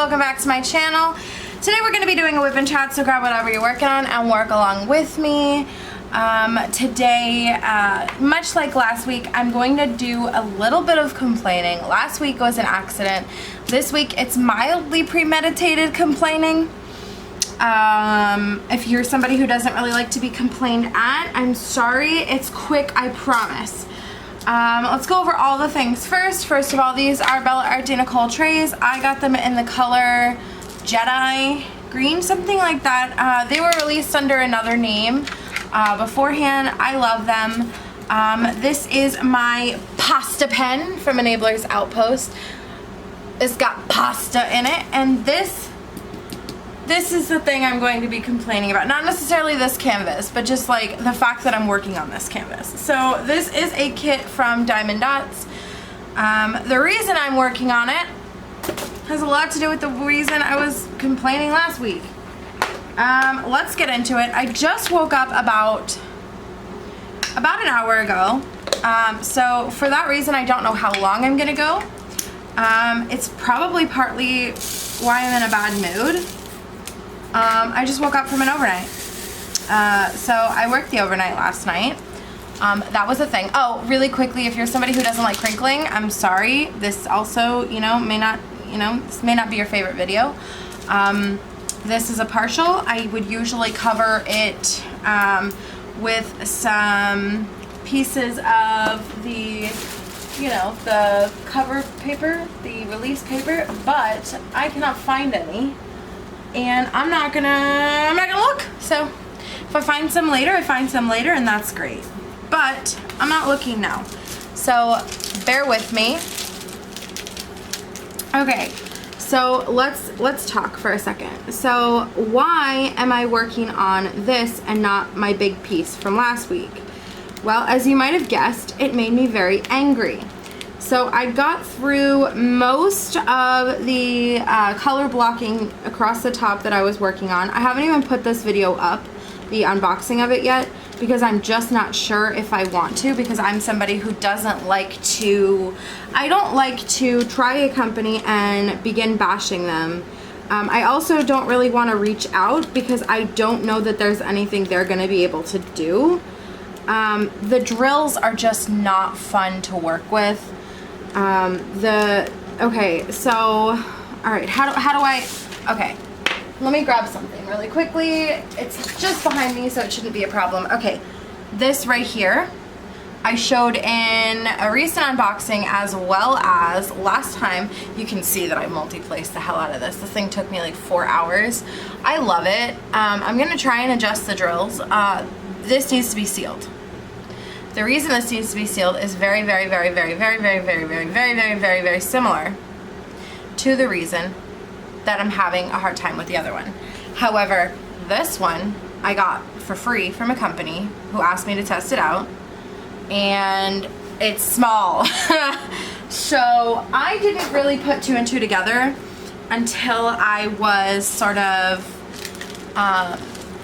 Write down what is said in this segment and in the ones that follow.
welcome back to my channel. Today we're going to be doing a whip and chat, so grab whatever you're working on and work along with me. Today, much like last week, I'm going to do a little bit of complaining. Last week was an accident. This week it's mildly premeditated complaining. If you're somebody who doesn't really like to be complained at, I'm sorry. It's quick, I promise. Let's go over all the things first. First of all, these are Bella Art de Nicole trays. I got them in the color Jedi Green, something like that. They were released under another name beforehand. I love them. This is my pasta pen from Enabler's Outpost. It's got pasta in it, and this is the thing I'm going to be complaining about. Not necessarily this canvas, but just like the fact that I'm working on this canvas. So this is a kit from Diamond Dotz. The reason I'm working on it has a lot to do with the reason I was complaining last week. Let's get into it. I just woke up about an hour ago. So for that reason, I don't know how long I'm gonna go. It's probably partly why I'm in a bad mood. I just woke up from an overnight. So I worked the overnight last night. That was a thing. Oh, really quickly, if you're somebody who doesn't like crinkling, I'm sorry. This also, this may not be your favorite video. This is a partial. I would usually cover it with some pieces of the, the cover paper, the release paper, but I cannot find any. And I'm not gonna look. So if I find some later, I find some later, and that's great. But I'm not looking now. So bear with me. Okay, so let's talk for a second. So why am I working on this and not my big piece from last week? Well, as you might have guessed, it made me very angry. So I got through most of the color blocking across the top that I was working on. I haven't even put this video up, the unboxing of it yet, because I'm just not sure if I want to, because I'm somebody who doesn't like to, I don't like to try a company and begin bashing them. I also don't really want to reach out because I don't know that there's anything they're going to be able to do. The drills are just not fun to work with. Okay, so, alright, how do I, okay, let me grab something really quickly. It's just behind me, so it shouldn't be a problem. Okay, this right here, I showed in a recent unboxing, as well as last time. You can see that I multi-placed the hell out of this. This thing took me like 4 hours. I love it. I'm gonna try and adjust the drills. This needs to be sealed. The reason this needs to be sealed is very similar to the reason that I'm having a hard time with the other one. However, this one I got for free from a company who asked me to test it out, and it's small. So I didn't really put two and two together until I was sort of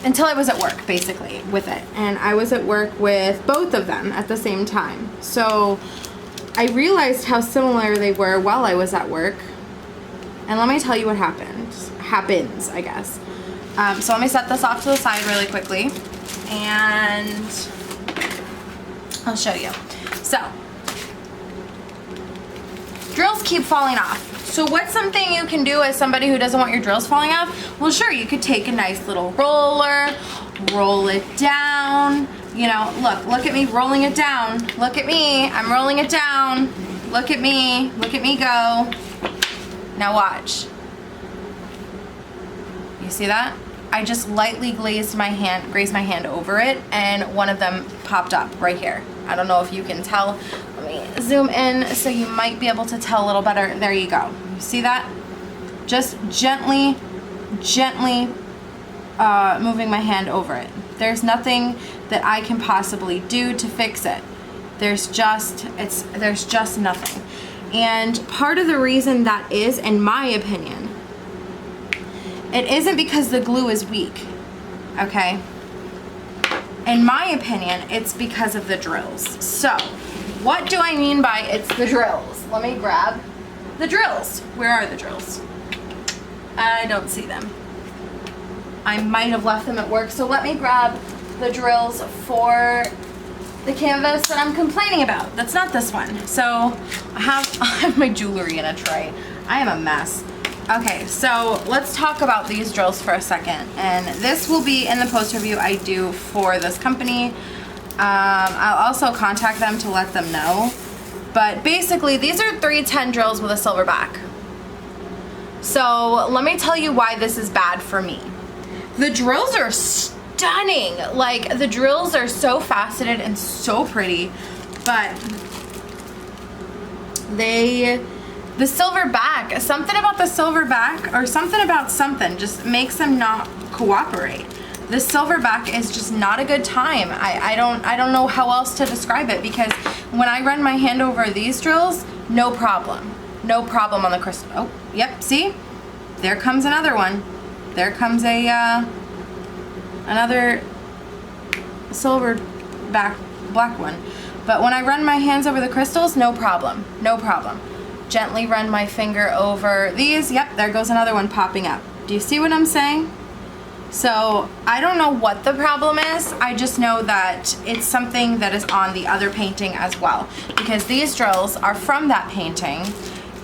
until I was at work, basically, with it. And I was at work with both of them at the same time. So I realized how similar they were while I was at work. And let me tell you what happens, I guess. So let me set this off to the side really quickly, and I'll show you. So, drills keep falling off. So what's something you can do as somebody who doesn't want your drills falling off? Well, sure, you could take a nice little roller, roll it down. Look at me rolling it down. Look at me, I'm rolling it down. Look at me go. Now watch. You see that? I just lightly grazed my hand over it, and one of them popped up right here. I don't know if you can tell. Let me zoom in so you might be able to tell a little better. There you go. You see that? Just gently moving my hand over it. There's nothing that I can possibly do to fix it. There's just nothing. And part of the reason that is, in my opinion, it isn't because the glue is weak, okay? In my opinion, it's because of the drills. So, what do I mean by it's the drills? Let me grab the drills. Where are the drills? I don't see them. I might have left them at work, so let me grab the drills for the canvas that I'm complaining about. That's not this one. So I have my jewelry in a tray. I am a mess. Okay, so let's talk about these drills for a second. And this will be in the post review I do for this company. I'll also contact them to let them know. But basically, these are 310 drills with a silver back. So let me tell you why this is bad for me. The drills are stunning. Like, the drills are so faceted and so pretty, but the silver back, something about the silver back or something about something just makes them not cooperate. The silver back is just not a good time. I don't know how else to describe it, because when I run my hand over these drills, no problem. No problem on the crystal. Oh, yep, see? There comes another one. There comes a another silver back black one. But when I run my hands over the crystals, no problem. No problem. Gently run my finger over these. Yep, there goes another one popping up. Do you see what I'm saying? So I don't know what the problem is. I just know that it's something that is on the other painting as well, because these drills are from that painting,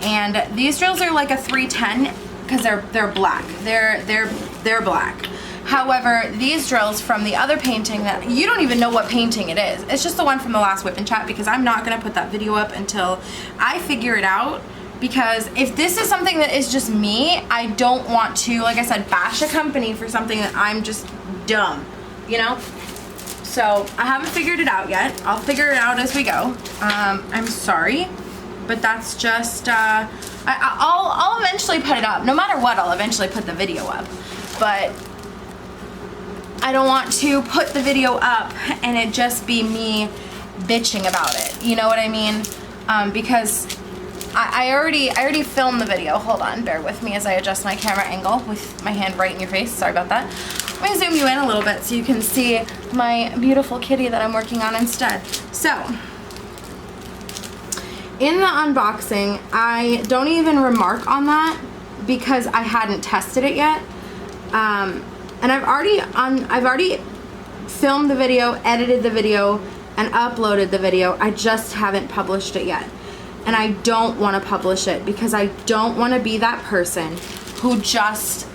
and these drills are like a 310 because they're black. They're black. However, these drills from the other painting, that you don't even know what painting it is. It's just the one from the last Whip and Chat, because I'm not gonna put that video up until I figure it out. Because if this is something that is just me, I don't want to, like I said, bash a company for something that I'm just dumb, you know? So I haven't figured it out yet. I'll figure it out as we go. I'm sorry, but that's just, I'll eventually put it up. No matter what, I'll eventually put the video up. But I don't want to put the video up and it just be me bitching about it. You know what I mean? Because I already filmed the video. Hold on, bear with me as I adjust my camera angle with my hand right in your face. Sorry about that. Let me zoom you in a little bit so you can see my beautiful kitty that I'm working on instead. So, in the unboxing, I don't even remark on that because I hadn't tested it yet. And I've already filmed the video, edited the video, and uploaded the video. I just haven't published it yet. And I don't want to publish it because I don't want to be that person who just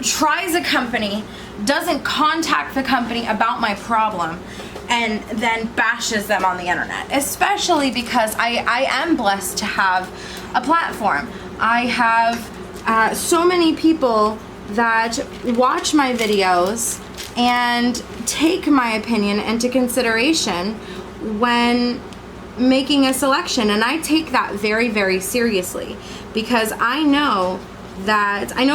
tries a company, doesn't contact the company about my problem, and then bashes them on the internet. Especially because I am blessed to have a platform. I have so many people that watch my videos and take my opinion into consideration when making a selection, and I take that very, very seriously, because I know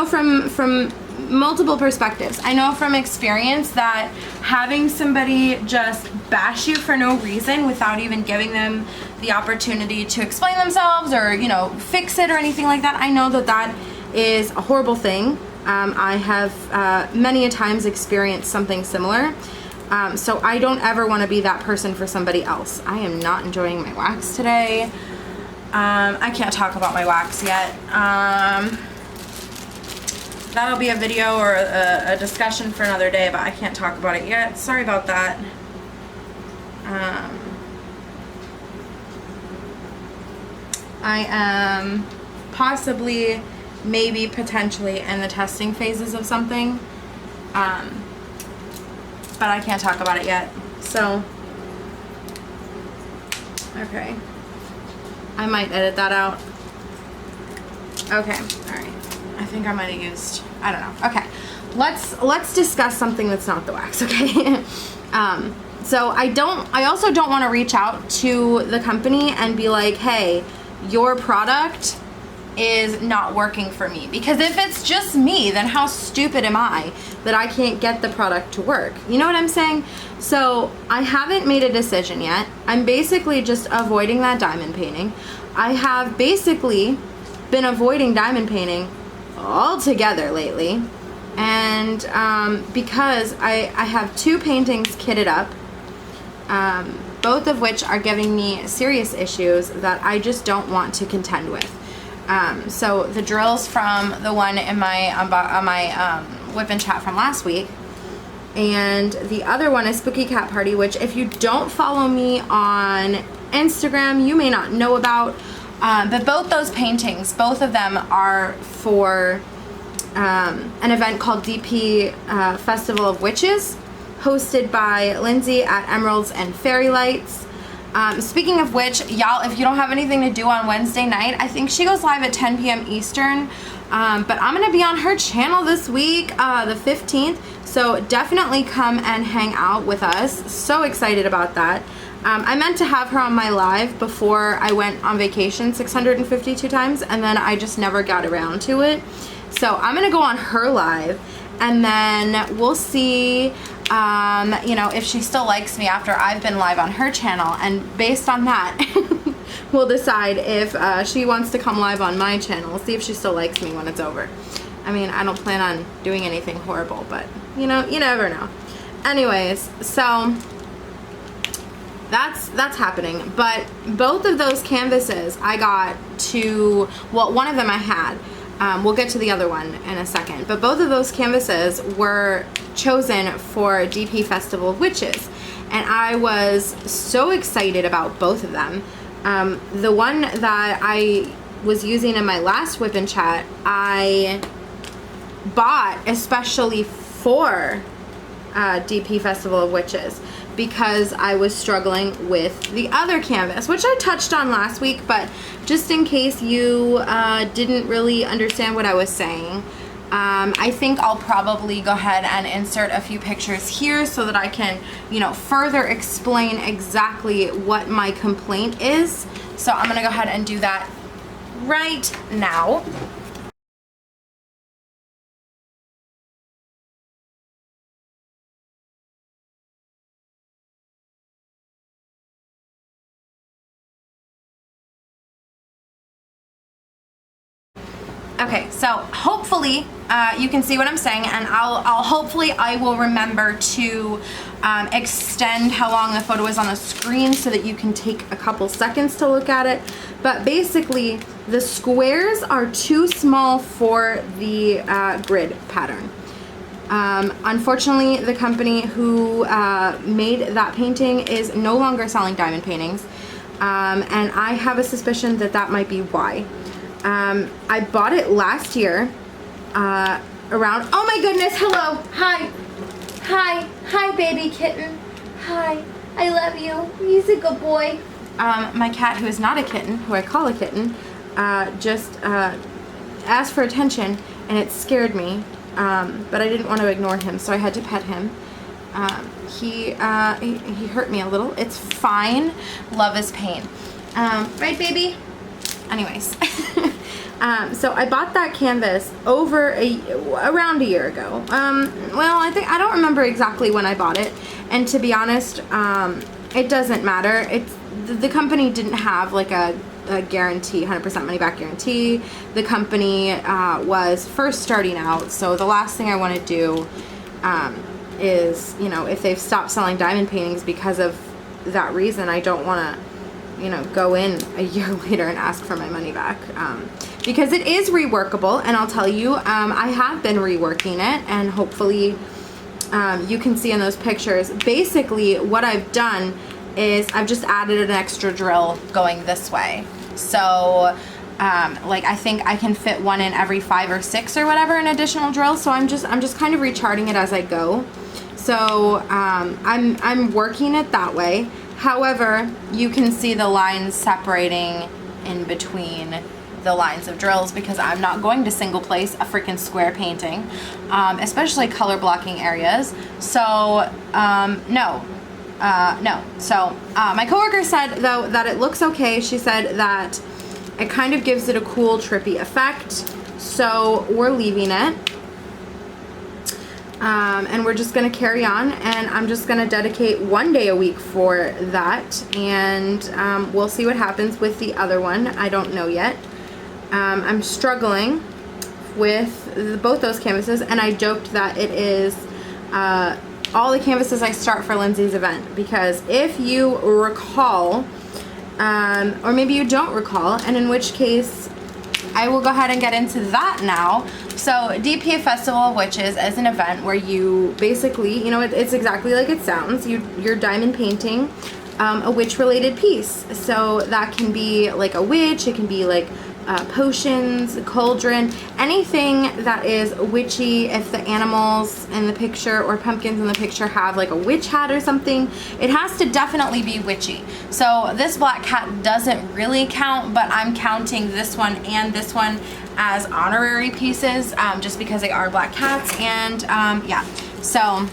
from multiple perspectives. I know from experience that having somebody just bash you for no reason without even giving them the opportunity to explain themselves or, you know, fix it or anything like that, I know that that is a horrible thing. I have many a times experienced something similar. So I don't ever want to be that person for somebody else. I am not enjoying my wax today. I can't talk about my wax yet. That'll be a video or a discussion for another day, but I can't talk about it yet. Sorry about that. I am possibly, maybe, potentially in the testing phases of something. But I can't talk about it yet. So, okay. I might edit that out. Okay, alright. I think I might have used, I don't know. Okay, let's discuss something that's not the wax, okay? So I also don't want to reach out to the company and be like, hey, your product is not working for me. Because if it's just me, then how stupid am I that I can't get the product to work? You know what I'm saying? So I haven't made a decision yet. I'm basically just avoiding that diamond painting. I have basically been avoiding diamond painting altogether lately. And because I have two paintings kitted up, both of which are giving me serious issues that I just don't want to contend with. So the drills from the one in my whip and chat from last week, and the other one is Spooky Cat Party, which if you don't follow me on Instagram, you may not know about. But both those paintings, both of them are for an event called DP Festival of Witches, hosted by Lindsay at Emeralds and Fairy Lights. Speaking of which, y'all, if you don't have anything to do on Wednesday night, I think she goes live at 10 p.m. Eastern. But I'm going to be on her channel this week, the 15th. So definitely come and hang out with us. So excited about that. I meant to have her on my live before I went on vacation 652 times, and then I just never got around to it. So I'm going to go on her live, and then we'll see, you know, if she still likes me after I've been live on her channel. And based on that, we'll decide if she wants to come live on my channel. We'll see if she still likes me when it's over. I mean, I don't plan on doing anything horrible, but, you know, you never know. Anyways, so that's happening. But both of those canvases I got to, well, one of them I had. We'll get to the other one in a second. But both of those canvases were chosen for DP Festival of Witches. And I was so excited about both of them. The one that I was using in my last whip and chat, I bought especially for DP Festival of Witches because I was struggling with the other canvas, which I touched on last week, but just in case you didn't really understand what I was saying, I think I'll probably go ahead and insert a few pictures here so that I can, you know, further explain exactly what my complaint is. So I'm gonna go ahead and do that right now. Okay, so hopefully you can see what I'm saying, and hopefully I will remember to extend how long the photo is on the screen so that you can take a couple seconds to look at it. But basically, the squares are too small for the grid pattern. Unfortunately, the company who made that painting is no longer selling diamond paintings, and I have a suspicion that that might be why. I bought it last year, around, oh my goodness, hello, hi baby kitten, hi, I love you, he's a good boy. My cat, who is not a kitten, who I call a kitten, just asked for attention, and it scared me, but I didn't want to ignore him, so I had to pet him. He hurt me a little. It's fine, love is pain. Right, baby? Anyways, so I bought that canvas around a year ago. Well, I don't remember exactly when I bought it, and to be honest, it doesn't matter. The company didn't have like a guarantee, 100% money back guarantee. The company was first starting out, so the last thing I want to do is, you know, if they've stopped selling diamond paintings because of that reason, I don't want to, you know, go in a year later and ask for my money back, because it is reworkable, and I'll tell you, I have been reworking it, and hopefully you can see in those pictures. Basically what I've done is I've just added an extra drill going this way, so like I think I can fit one in every 5 or 6 or whatever, an additional drill, so I'm just kind of recharting it as I go. So I'm working it that way. However, you can see the lines separating in between the lines of drills because I'm not going to single place a freaking square painting, especially color blocking areas. So no. So my coworker said though that it looks okay. She said that it kind of gives it a cool trippy effect. So we're leaving it. And we're just going to carry on, and I'm just going to dedicate one day a week for that, and we'll see what happens with the other one. I don't know yet. I'm struggling with both those canvases, and I joked that it is all the canvases I start for Lindsay's event, because if you recall, or maybe you don't recall, and in which case I will go ahead and get into that now. So DP Festival of Witches is an event where you basically, you know, it's exactly like it sounds. You're diamond painting a witch related piece. So that can be like a witch, it can be like potions, cauldron, anything that is witchy. If the animals in the picture or pumpkins in the picture have like a witch hat or something, it has to definitely be witchy. So this black cat doesn't really count, but I'm counting this one and this one as honorary pieces just because they are black cats. And yeah, so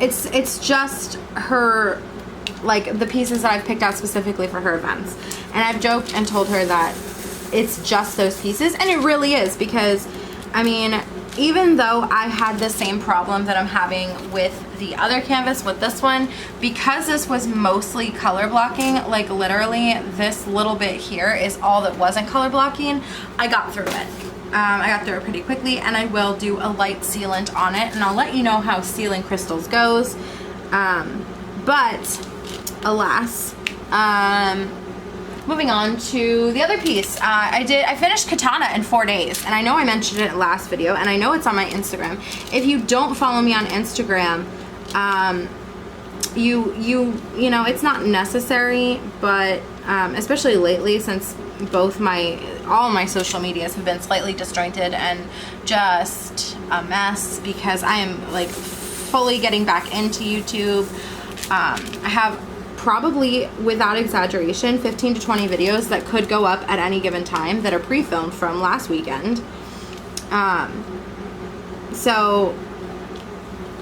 it's just her, like the pieces that I've picked out specifically for her events. And I've joked and told her that it's just those pieces, and it really is, because I mean, even though I had the same problem that I'm having with the other canvas with this one, because this was mostly color blocking, like literally this little bit here is all that wasn't color blocking, I got through it. I got through it pretty quickly, and I will do a light sealant on it, and I'll let you know how sealing crystals goes. But alas, moving on to the other piece. I finished Katana in 4 days, and I know I mentioned it last video, and I know it's on my Instagram. If you don't follow me on Instagram, you know, it's not necessary, but especially lately, since all my social medias have been slightly disjointed and just a mess, because I am like fully getting back into YouTube. I have probably, without exaggeration, 15 to 20 videos that could go up at any given time that are pre-filmed from last weekend. So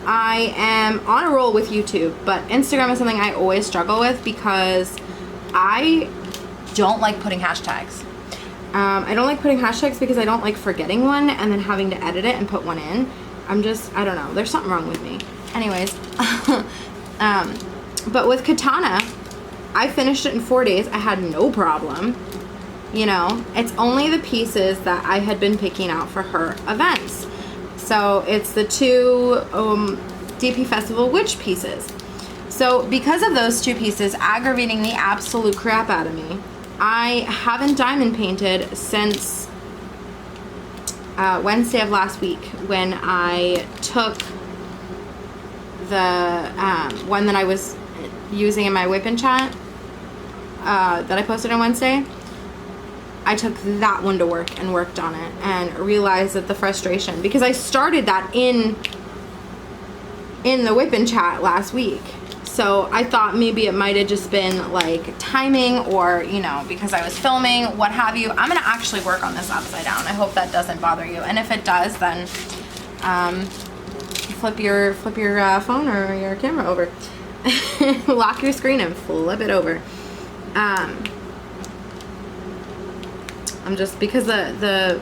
I am on a roll with YouTube, but Instagram is something I always struggle with because I don't like putting hashtags. I don't like putting hashtags because I don't like forgetting one and then having to edit it and put one in. I don't know, there's something wrong with me. Anyways, but with Katana, I finished it in 4 days. I had no problem. You know, it's only the pieces that I had been picking out for her events. So it's the two DP Festival Witch pieces. So because of those two pieces aggravating the absolute crap out of me, I haven't diamond painted since Wednesday of last week, when I took the one that I was using in my whip and chat that I posted on Wednesday. I took that one to work and worked on it, and realized that the frustration, because I started that in the whip and chat last week. So I thought maybe it might have just been like timing, or, you know, because I was filming, what have you. I'm gonna actually work on this upside down. I hope that doesn't bother you. And if it does, then flip your phone or your camera over. Lock your screen and flip it over. I'm just, because the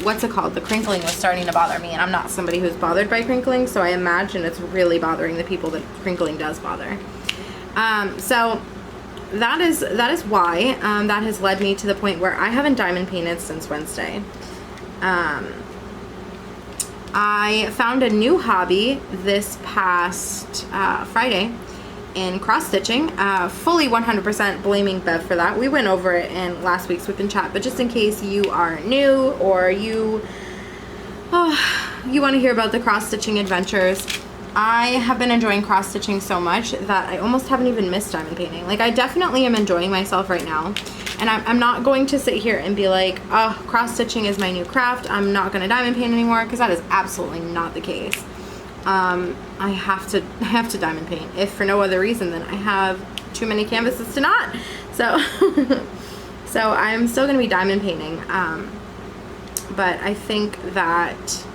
what's it called, the crinkling was starting to bother me, and I'm not somebody who's bothered by crinkling, so I imagine it's really bothering the people that crinkling does bother. So that is why that has led me to the point where I haven't diamond painted since Wednesday. I found a new hobby this past Friday in cross stitching, fully 100% blaming Bev for that. We went over it in last week's whip and chat, but just in case you are new, or you want to hear about the cross stitching adventures, I have been enjoying cross stitching so much that I almost haven't even missed diamond painting. Like, I definitely am enjoying myself right now, and I'm not going to sit here and be like, oh, cross stitching is my new craft, I'm not going to diamond paint anymore, because that is absolutely not the case. I have to diamond paint, if for no other reason than I have too many canvases to not. So so I'm still going to be diamond painting, but I think that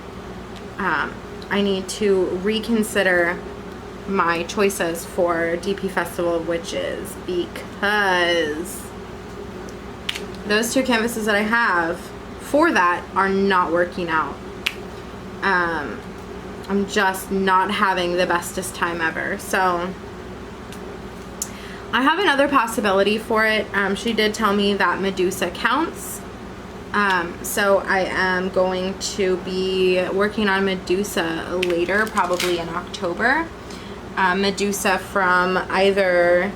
I need to reconsider my choices for DP Festival of Witches, because those two canvases that I have for that are not working out. I'm just not having the bestest time ever. So I have another possibility for it. She did tell me that Medusa counts. So I am going to be working on Medusa later, probably in October. Medusa from either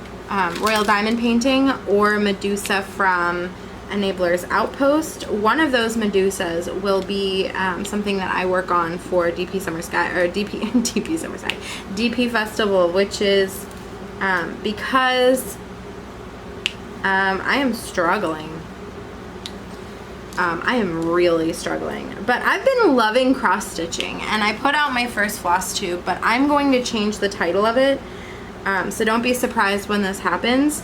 Royal Diamond painting or Medusa from Enabler's Outpost. One of those Medusas will be something that I work on for DP Summer Sky, or DP Summer Sky, DP Festival, which is because I am struggling. I am really struggling, but I've been loving cross stitching, and I put out my first floss tube, but I'm going to change the title of it, so don't be surprised when this happens.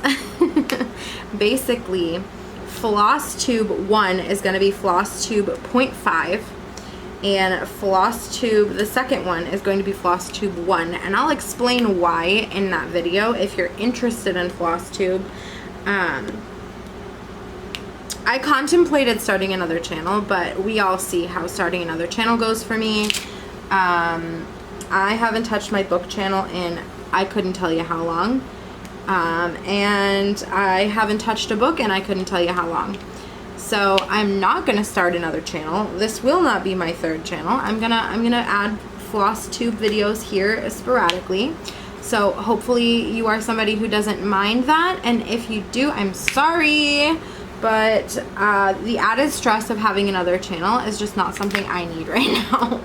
Basically, floss tube 1 is going to be floss tube 0.5, and floss tube, the second one, is going to be floss tube 1, and I'll explain why in that video if you're interested in floss tube. I contemplated starting another channel, but we all see how starting another channel goes for me. I haven't touched my book channel in I couldn't tell you how long. And I haven't touched a book and I couldn't tell you how long. So I'm not gonna start another channel. This will not be my third channel. I'm gonna add floss tube videos here sporadically. So hopefully you are somebody who doesn't mind that, and if you do, I'm sorry. But the added stress of having another channel is just not something I need right now.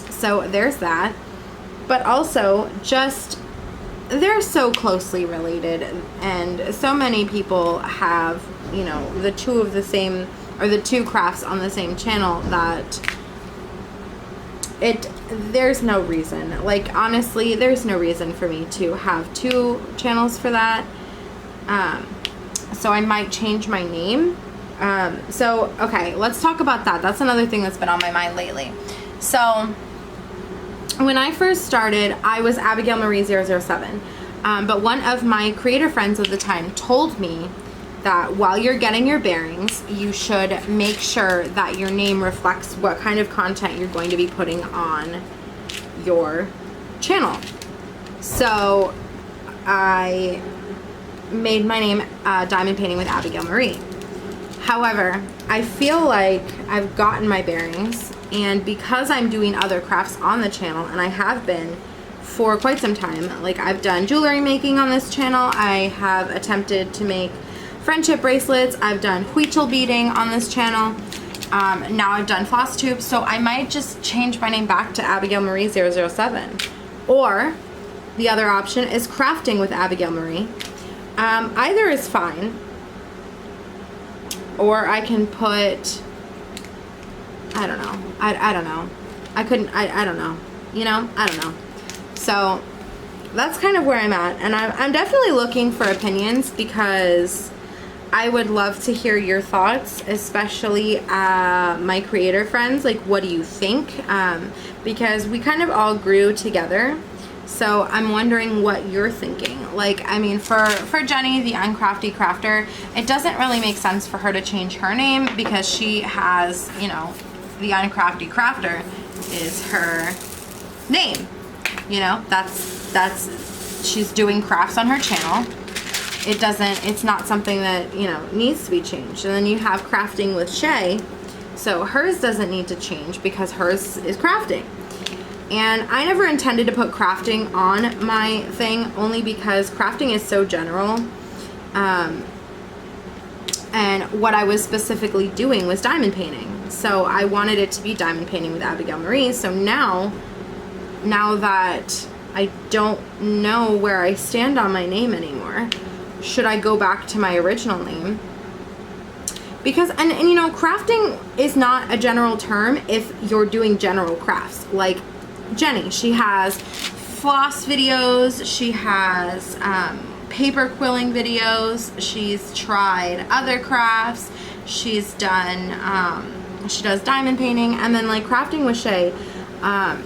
So there's that. But also, just, they're so closely related, and so many people have, you know, the two of the same, or the two crafts on the same channel, that there's no reason. Like, honestly, there's no reason for me to have two channels for that. So I might change my name. So, okay, let's talk about that. That's another thing that's been on my mind lately. So, when I first started, I was AbigailMarie 007. But one of my creator friends at the time told me that while you're getting your bearings, you should make sure that your name reflects what kind of content you're going to be putting on your channel. So, I made my name Diamond Painting with AbigailMarie. However, I feel like I've gotten my bearings, and because I'm doing other crafts on the channel, and I have been for quite some time, like I've done jewelry making on this channel, I have attempted to make friendship bracelets, I've done huichol beading on this channel, now I've done floss tubes, so I might just change my name back to AbigailMarie 007. Or the other option is crafting with AbigailMarie. Either is fine, or I can put, I don't know, I don't know, I don't know, you know, I don't know. So that's kind of where I'm at, and I'm definitely looking for opinions, because I would love to hear your thoughts, especially my creator friends. Like, what do you think? Because we kind of all grew together. So I'm wondering what you're thinking. Like, I mean, for Jenny, the Uncrafty Crafter, it doesn't really make sense for her to change her name, because she has, you know, the Uncrafty Crafter is her name. You know, that's she's doing crafts on her channel. It's not something that, you know, needs to be changed. And then you have crafting with Shay, so hers doesn't need to change because hers is crafting. And I never intended to put crafting on my thing, only because crafting is so general. And what I was specifically doing was diamond painting. So I wanted it to be Diamond Painting with AbigailMarie. So now that I don't know where I stand on my name anymore, should I go back to my original name? Because, and you know, crafting is not a general term if you're doing general crafts. Like Jenny, she has floss videos, she has paper quilling videos, she's tried other crafts, she's done, she does diamond painting, and then like crafting with Shay,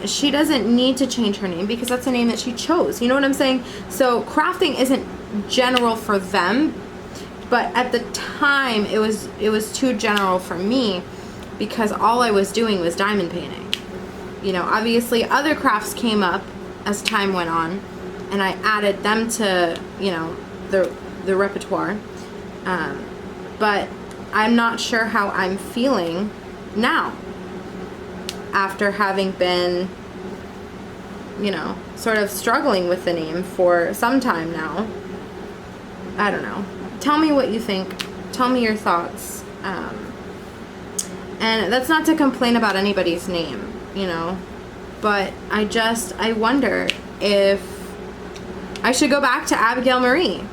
she doesn't need to change her name because that's a name that she chose. You know what I'm saying? So crafting isn't general for them, but at the time it was too general for me, because all I was doing was diamond painting. You know, obviously other crafts came up as time went on, and I added them to, you know, the repertoire. But I'm not sure how I'm feeling now, after having been you know, sort of struggling with the name for some time now. I don't know. Tell me what you think. Tell me your thoughts. And that's not to complain about anybody's name, you know, but I wonder if I should go back to AbigailMarie.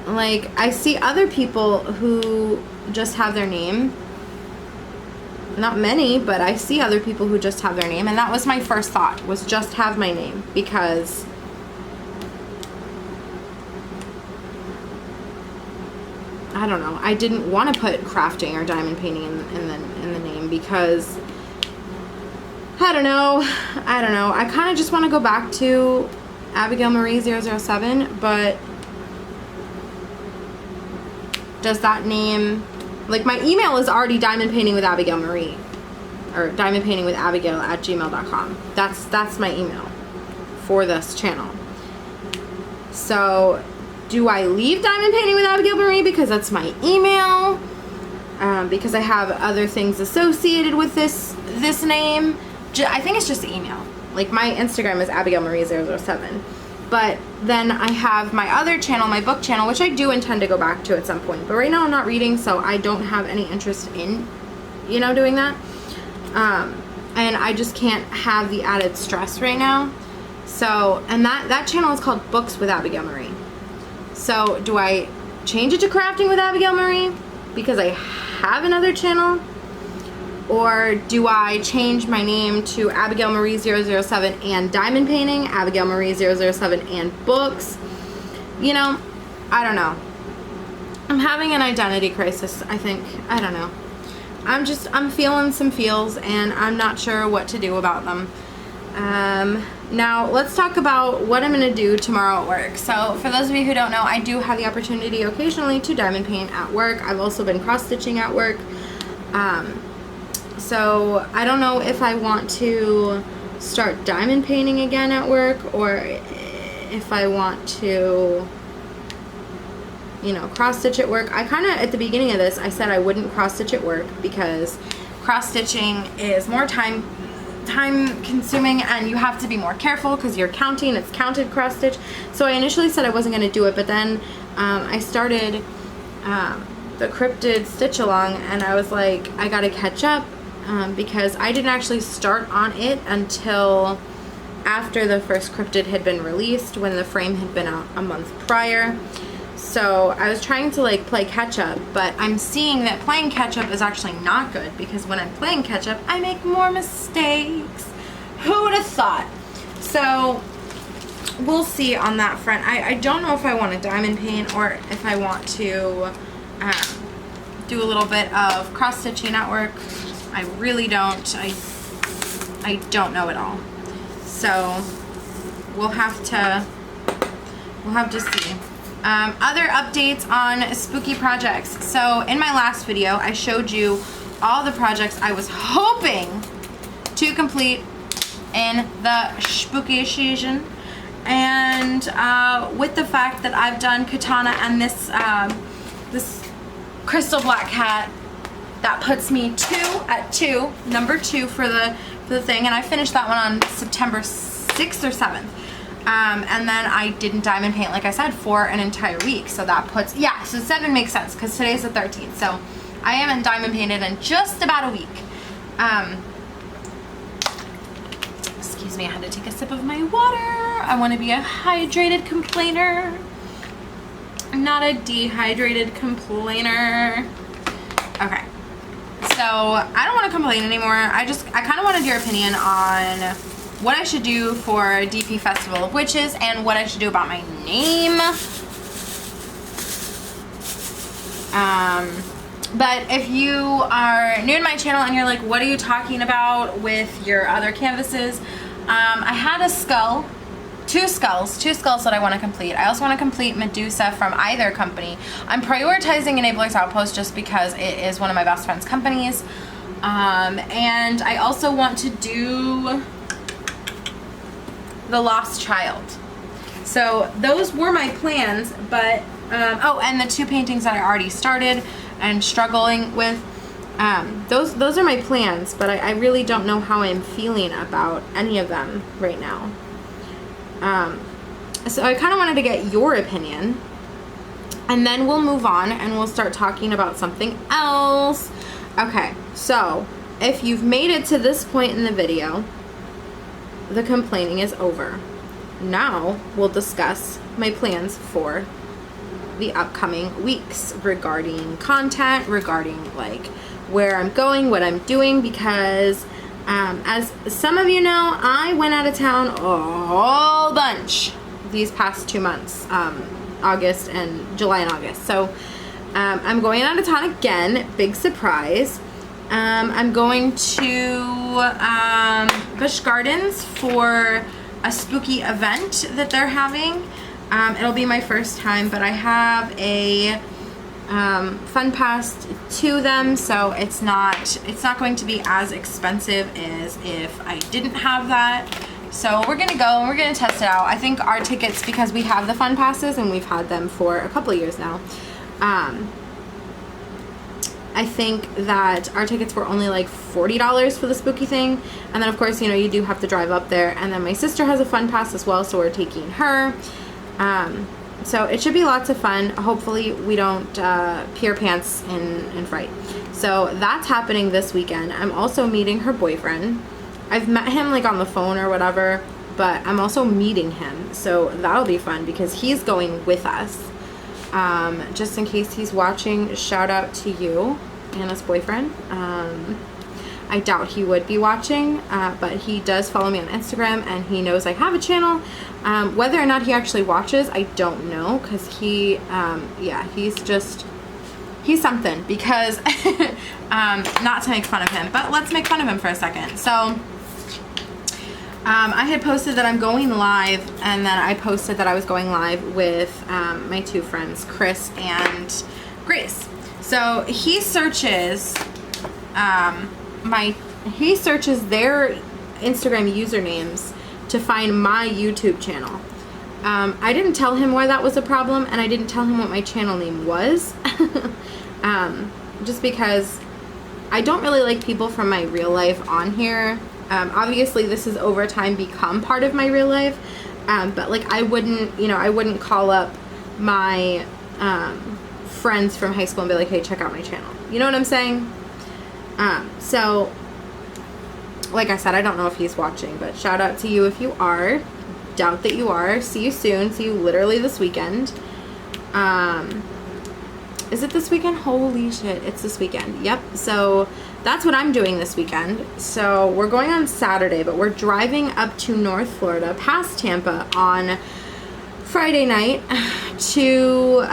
Like, I see other people who just have their name. Not many, but I see other people who just have their name, and that was my first thought, was just have my name, because I don't know, I didn't want to put crafting or diamond painting in the name, because I don't know, I kind of just want to go back to AbigailMarie 007, but does that name, like, my email is already Diamond Painting with AbigailMarie, or Diamond Painting with Abigail at gmail.com. That's my email for this channel. So do I leave Diamond Painting with AbigailMarie because that's my email? Because I have other things associated with this name? I think it's just the email. Like, my Instagram is AbigailMarie007. But then I have my other channel, my book channel, which I do intend to go back to at some point. But right now I'm not reading, so I don't have any interest in, you know, doing that. And I just can't have the added stress right now. So, and that channel is called Books with AbigailMarie. So do I change it to Crafting with AbigailMarie because I have another channel? Or do I change my name to AbigailMarie007 and Diamond Painting, AbigailMarie007 and Books? You know, I don't know. I'm having an identity crisis, I think. I don't know. I'm feeling some feels, and I'm not sure what to do about them. Now, let's talk about what I'm going to do tomorrow at work. So, for those of you who don't know, I do have the opportunity occasionally to diamond paint at work. I've also been cross-stitching at work. So I don't know if I want to start diamond painting again at work, or if I want to, you know, cross stitch at work. I kind of, at the beginning of this, I said I wouldn't cross stitch at work because cross stitching is more time consuming, and you have to be more careful because you're counting, it's counted cross stitch. So I initially said I wasn't going to do it, but then I started the cryptid stitch along, and I was like, I gotta catch up. Because I didn't actually start on it until after the first cryptid had been released, when the frame had been out a month prior. So I was trying to, like, play catch up, but I'm seeing that playing catch up is actually not good, because when I'm playing catch up, I make more mistakes. Who would have thought? So we'll see on that front. I don't know if I want to diamond paint or if I want to do a little bit of cross stitching at work. I really don't. I don't know at all. So we'll have to see. Other updates on spooky projects. So in my last video, I showed you all the projects I was hoping to complete in the spooky season, and with the fact that I've done Katana and this crystal black hat. That puts me number 2 for the thing, and I finished that one on September 6th or 7th. And then I didn't diamond paint, like I said, for an entire week. So that puts, yeah, so 7 makes sense because today's the 13th. So I haven't diamond painted in just about a week. Excuse me, I had to take a sip of my water. I want to be a hydrated complainer, not a dehydrated complainer. Okay. So I don't want to complain anymore. I kind of wanted your opinion on what I should do for DP Festival of Witches and what I should do about my name. But if you are new to my channel and you're like, what are you talking about with your other canvases? I had a skull. Two skulls that I want to complete. I also want to complete Medusa from either company. I'm prioritizing Enabler's Outpost just because it is one of my best friend's companies. And I also want to do The Lost Child. So those were my plans, but, oh, and the 2 paintings that I already started and struggling with. those are my plans, but I really don't know how I'm feeling about any of them right now. So I kind of wanted to get your opinion, and then we'll move on and we'll start talking about something else. Okay, so if you've made it to this point in the video, the complaining is over. Now we'll discuss my plans for the upcoming weeks regarding content, regarding like where I'm going, what I'm doing, because as some of you know, I went out of town a whole bunch these past 2 months, August and July and August. So I'm going out of town again, big surprise. I'm going to Busch Gardens for a spooky event that they're having. It'll be my first time, but I have a fun pass to them, so it's not going to be as expensive as if I didn't have that. So we're gonna go and we're gonna test it out. I think our tickets, because we have the fun passes and we've had them for a couple of years now, I think that our tickets were only like $40 for the spooky thing. And then of course, you know, you do have to drive up there. And then my sister has a fun pass as well, so we're taking her. So it should be lots of fun. Hopefully we don't pee our pants in fright. So that's happening this weekend. I'm also meeting her boyfriend. I've met him like on the phone or whatever, but I'm also meeting him. So that'll be fun because he's going with us. Just in case he's watching, shout out to you, Anna's boyfriend. I doubt he would be watching, but he does follow me on Instagram and he knows I have a channel. Whether or not he actually watches, I don't know, because he, yeah, he's something, because, not to make fun of him, but let's make fun of him for a second. So, I had posted that I'm going live, and then I posted that I was going live with my two friends, Chris and Grace. So he searches he searches their Instagram usernames to find my YouTube channel. I didn't tell him why that was a problem, and I didn't tell him what my channel name was, just because I don't really like people from my real life on here. Obviously this has over time become part of my real life, but like I wouldn't call up my friends from high school and be like, hey, check out my channel. You know what I'm saying? So like I said, I don't know if he's watching, but shout out to you if you are. Doubt that you are. See you soon. See you literally this weekend. Is it this weekend? Holy shit, it's this weekend. Yep. So that's what I'm doing this weekend. So we're going on Saturday, but we're driving up to North Florida, past Tampa, on Friday night to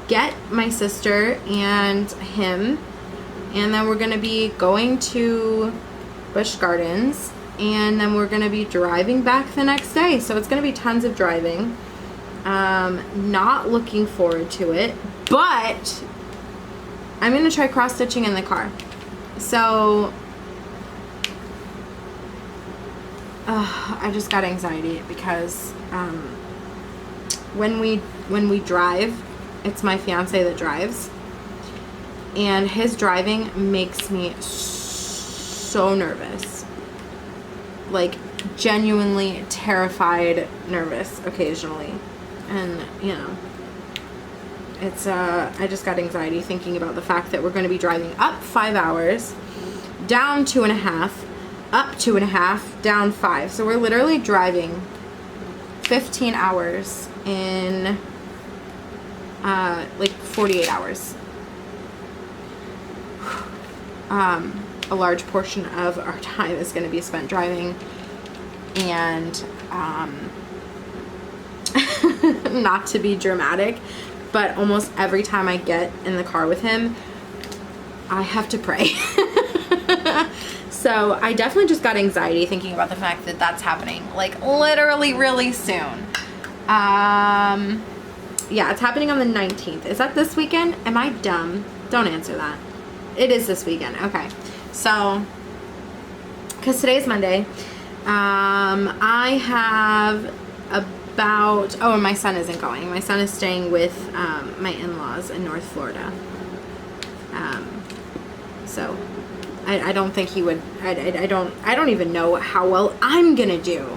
get my sister and him, and then we're gonna be going to Busch Gardens, and then we're gonna be driving back the next day. So it's gonna be tons of driving. Not looking forward to it, but I'm gonna try cross-stitching in the car. So I just got anxiety because when we drive, it's my fiance that drives, and his driving makes me so nervous, like genuinely terrified nervous occasionally. And you know, it's I just got anxiety thinking about the fact that we're going to be driving up 5 hours, down 2.5, up 2.5, down 5. So we're literally driving 15 hours in like 48 hours. A large portion of our time is going to be spent driving, and not to be dramatic, but almost every time I get in the car with him, I have to pray. So I definitely just got anxiety thinking about the fact that that's happening, like literally really soon. Yeah, it's happening on the 19th. Is that this weekend? Am I dumb? Don't answer that. It is this weekend. Okay. So, because today's Monday, I have about, oh, and my son isn't going. My son is staying with my in-laws in North Florida. So I don't think he would, I don't even know how well I'm gonna do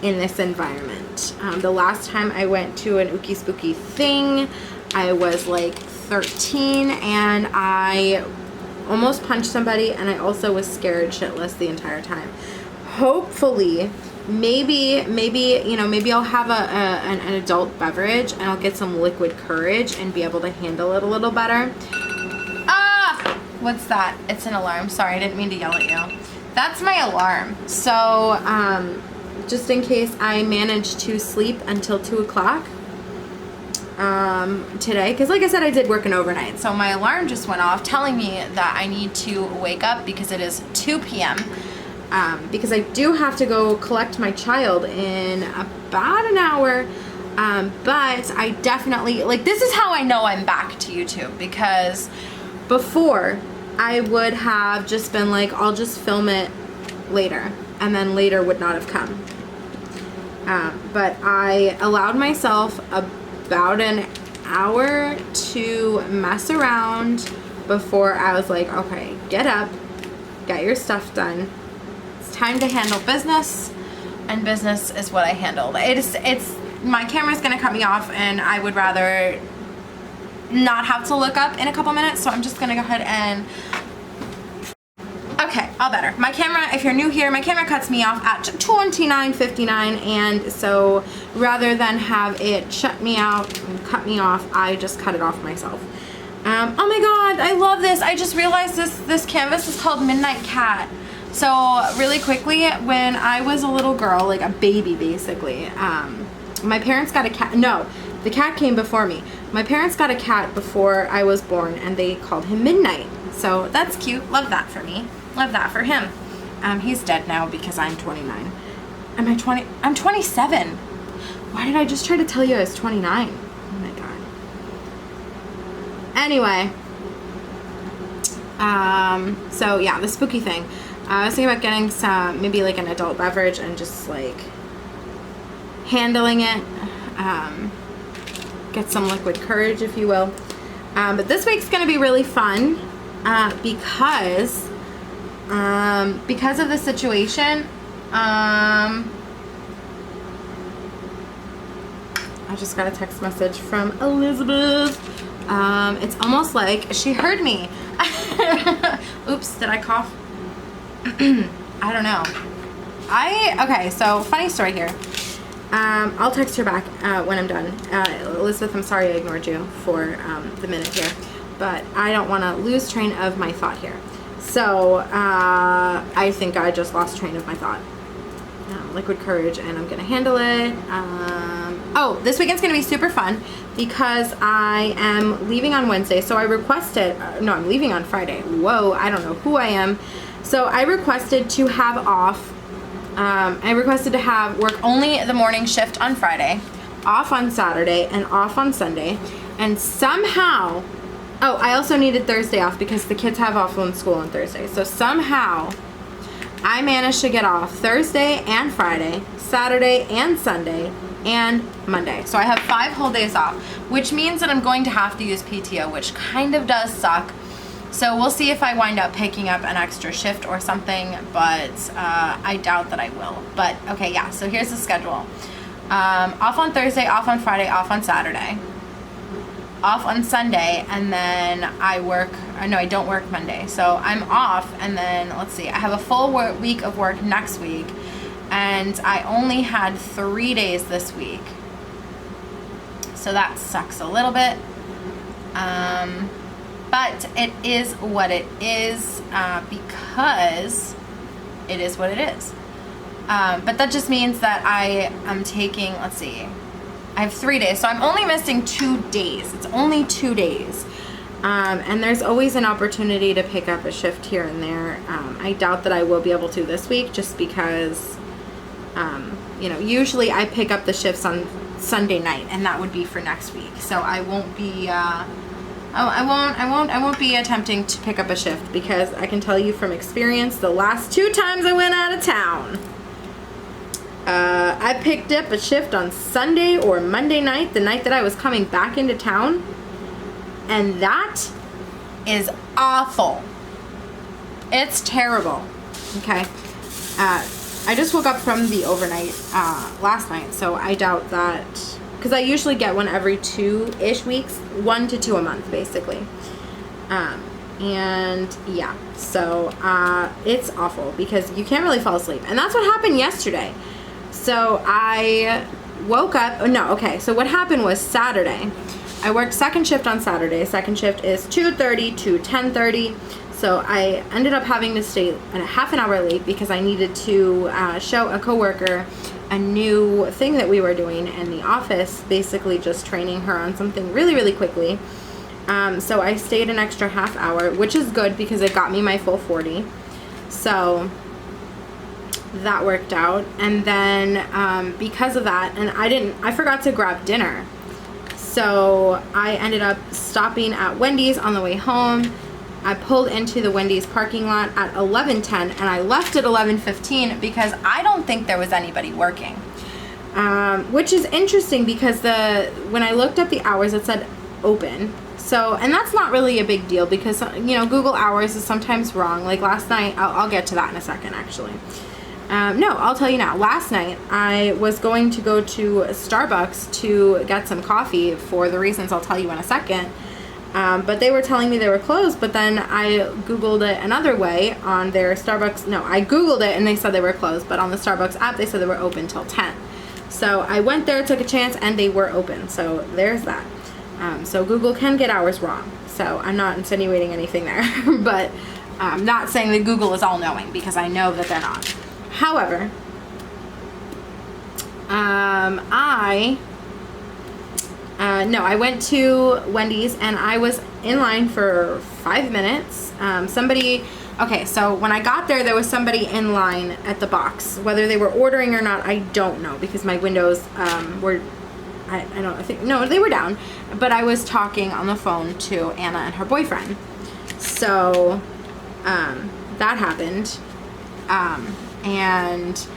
in this environment. The last time I went to an Ookie Spooky thing, I was like 13 and I almost punched somebody, and I also was scared shitless the entire time. Hopefully, maybe, you know, maybe I'll have an adult beverage and I'll get some liquid courage and be able to handle it a little better. Ah! What's that? It's an alarm. Sorry, I didn't mean to yell at you. That's my alarm. So, just in case I manage to sleep until 2 o'clock today, because like I said, I did work an overnight, so my alarm just went off telling me that I need to wake up because it is 2 p.m. Because I do have to go collect my child in about an hour, but I definitely, like, this is how I know I'm back to YouTube, because before I would have just been like, I'll just film it later, and then later would not have come. But I allowed myself about an hour to mess around before I was like, okay, get up, get your stuff done. It's time to handle business, and business is what I handled. It's my camera's gonna cut me off, and I would rather not have to look up in a couple minutes, so I'm just gonna go ahead and okay, all better. My camera, if you're new here, my camera cuts me off at 29:59, and so rather than have it shut me out and cut me off, I just cut it off myself. Oh my god, I love this. I just realized this canvas is called Midnight Cat. So really quickly, when I was a little girl, like a baby basically, my parents got a cat. No, the cat came before me. My parents got a cat before I was born, and they called him Midnight. So that's cute. Love that for me. Love that for him. He's dead now because I'm 29. Am I 20? I'm 27. Why did I just try to tell you I was 29? Oh my god. Anyway. So yeah, the spooky thing. I was thinking about getting some, maybe like an adult beverage and just like handling it. Get some liquid courage, if you will. But this week's gonna be really fun because of the situation. I just got a text message from Elizabeth. It's almost like she heard me. Oops, did I cough? I don't know. Okay, so funny story here. I'll text her back when I'm done. Elizabeth, I'm sorry I ignored you for the minute here, but I don't want to lose train of my thought here. So I think I just lost train of my thought. Liquid courage, and I'm gonna handle it. Oh, this weekend's gonna be super fun because I am leaving on Wednesday. So I requested, no, I'm leaving on Friday. Whoa, I don't know who I am. So I requested to have off. I requested to have work only the morning shift on Friday, off on Saturday, and off on Sunday. And somehow, oh, I also needed Thursday off because the kids have offline school on Thursday. So somehow I managed to get off Thursday and Friday, Saturday and Sunday, and Monday. So I have 5 whole days off, which means that I'm going to have to use PTO, which kind of does suck. So we'll see if I wind up picking up an extra shift or something, but I doubt that I will. But okay, yeah, so here's the schedule. Off on Thursday, off on Friday, off on Saturday, off on Sunday, and then I work, no, I don't work Monday. So I'm off, and then, let's see, I have a full week of work next week, and I only had 3 days this week. So that sucks a little bit. But it is what it is, because it is what it is. But that just means that I am taking, let's see, I have 3 days, so I'm only missing 2 days. It's only 2 days. And there's always an opportunity to pick up a shift here and there. I doubt that I will be able to this week just because, you know, usually I pick up the shifts on Sunday night, and that would be for next week. So I won't be, I won't be attempting to pick up a shift because I can tell you from experience, the last 2 times I went out of town, I picked up a shift on Sunday or Monday night, the night that I was coming back into town, and that is awful. It's terrible. Okay. I just woke up from the overnight last night, so I doubt that, because I usually get one every 2-ish weeks, 1 to 2 a month, basically. And yeah, so it's awful because you can't really fall asleep, and that's what happened yesterday. So I woke up. Oh, no, okay. So what happened was Saturday. I worked second shift on Saturday. Second shift is 2:30 to 10:30. So I ended up having to stay a half an hour late because I needed to show a coworker a new thing that we were doing in the office, basically just training her on something really, really quickly. So I stayed an extra half hour, which is good because it got me my full 40. So that worked out. And then because of that, and I forgot to grab dinner. So I ended up stopping at Wendy's on the way home. I pulled into the Wendy's parking lot at 11:10 and I left at 11:15 because I don't think there was anybody working. Which is interesting because when I looked up the hours, it said open. So, and that's not really a big deal because, you know, Google hours is sometimes wrong. Like last night, I'll get to that in a second actually. No, I'll tell you now. Last night, I was going to go to Starbucks to get some coffee for the reasons I'll tell you in a second. But they were telling me they were closed, but then I Googled it another way on their Starbucks. No, I Googled it and they said they were closed, but on the Starbucks app, they said they were open till 10. So I went there, took a chance, and they were open. So there's that. So Google can get hours wrong. So I'm not insinuating anything there, but I'm not saying that Google is all-knowing because I know that they're not. However, I went to Wendy's and I was in line for 5 minutes. Okay, so when I got there, there was somebody in line at the box. Whether they were ordering or not, I don't know because my windows were, they were down. But I was talking on the phone to Anna and her boyfriend. So that happened. And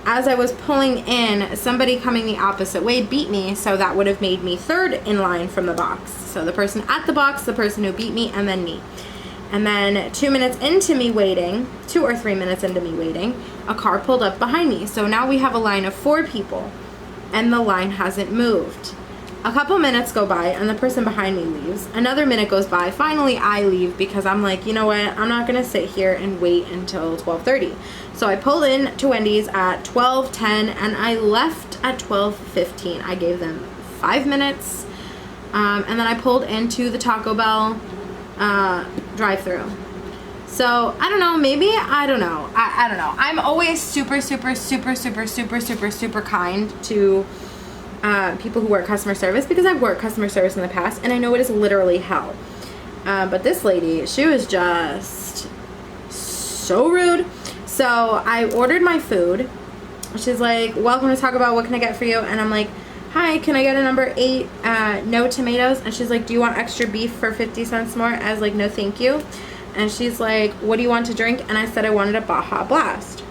as I was pulling in, somebody coming the opposite way beat me, so that would have made me third in line from the box. So the person at the box, the person who beat me, and then me. And then 2 minutes into me waiting, 2 or 3 minutes into me waiting, a car pulled up behind me. So now we have a line of 4 people, and the line hasn't moved. A couple minutes go by and the person behind me leaves. Another minute goes by. Finally, I leave because I'm like, you know what? I'm not going to sit here and wait until 12:30. So I pulled in to Wendy's at 12:10 and I left at 12:15. I gave them 5 minutes. And then I pulled into the Taco Bell drive-thru. So, I don't know. Maybe, I don't know. I don't know. I'm always super, super, super, super, super, super, super kind to people who work customer service because I've worked customer service in the past and I know it is literally hell. But this lady, she was just so rude. So I ordered my food. She's like, welcome to Taco Bell, what can I get for you? And I'm like, hi, can I get a number 8, no tomatoes? And she's like, do you want extra beef for 50 cents more? I was like, no thank you. And she's like, what do you want to drink? And I said I wanted a Baja Blast.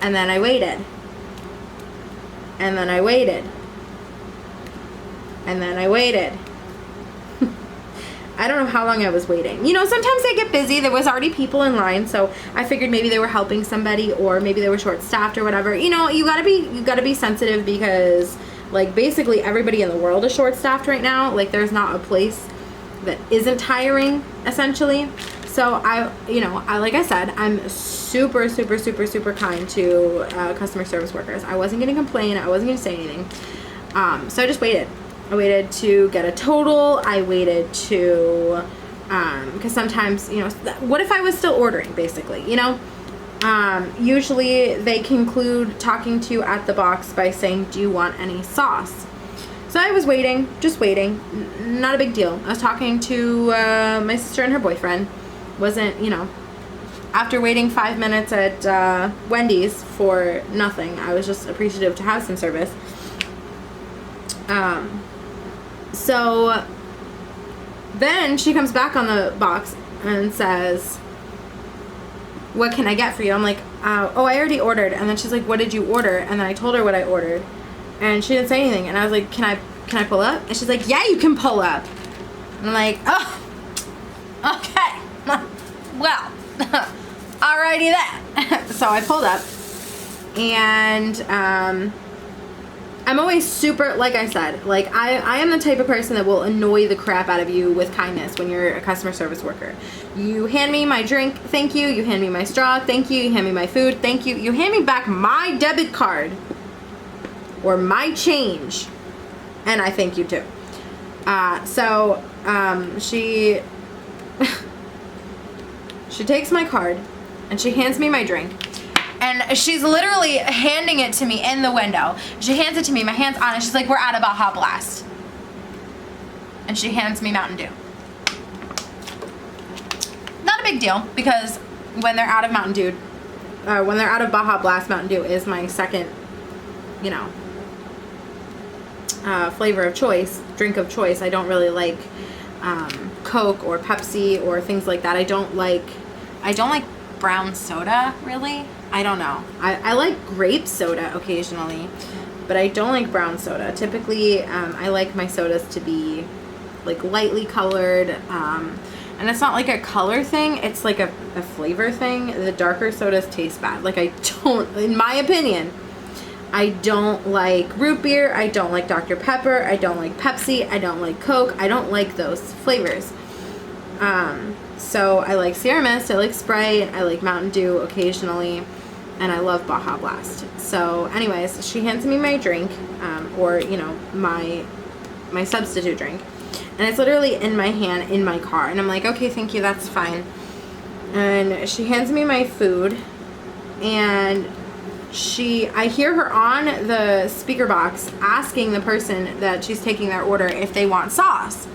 And then I waited. And then I waited. And then I waited. I don't know how long I was waiting. You know, sometimes they get busy. There was already people in line, so I figured maybe they were helping somebody or maybe they were short-staffed or whatever. You know, you gotta be sensitive because, like, basically everybody in the world is short-staffed right now. Like, there's not a place that isn't hiring, essentially. So like I said, I'm super, super, super, super kind to customer service workers. I wasn't gonna complain. I wasn't gonna say anything. So I just waited. I waited to get a total. I waited to, because sometimes, you know, what if I was still ordering, basically, you know? Usually they conclude talking to you at the box by saying, do you want any sauce? So I was waiting, just waiting. Not a big deal. I was talking to my sister and her boyfriend. Wasn't, you know, after waiting 5 minutes at Wendy's for nothing, I was just appreciative to have some service. So then she comes back on the box and says, what can I get for you? I'm like, oh, I already ordered. And then she's like, what did you order? And then I told her what I ordered and she didn't say anything. And I was like, can I pull up? And she's like, yeah, you can pull up. And I'm like, oh, okay. Well, alrighty then. So I pulled up, and I'm always super, like I said, like I am the type of person that will annoy the crap out of you with kindness when you're a customer service worker. You hand me my drink, thank you. You hand me my straw, thank you. You hand me my food, thank you. You hand me back my debit card or my change, and I thank you too. She she takes my card and she hands me my drink. And she's literally handing it to me in the window. She hands it to me, my hand's on it. She's like, we're out of Baja Blast. And she hands me Mountain Dew. Not a big deal, because when they're out of Mountain Dew, when they're out of Baja Blast, Mountain Dew is my second, you know, flavor of choice, drink of choice. I don't really like Coke or Pepsi or things like that. I don't like brown soda, really. I don't know. I like grape soda occasionally, but I don't like brown soda. Typically, I like my sodas to be like lightly colored, and it's not like a color thing, it's like a flavor thing. The darker sodas taste bad. Like, I don't, in my opinion, I don't like root beer, I don't like Dr. Pepper, I don't like Pepsi, I don't like Coke, I don't like those flavors. So I like Sierra Mist, I like Sprite, I like Mountain Dew occasionally, and I love Baja Blast. So anyways, she hands me my drink, or, you know, my substitute drink, and it's literally in my hand in my car, and I'm like, okay, thank you, that's fine. And she hands me my food, and I hear her on the speaker box asking the person that she's taking their order if they want sauce.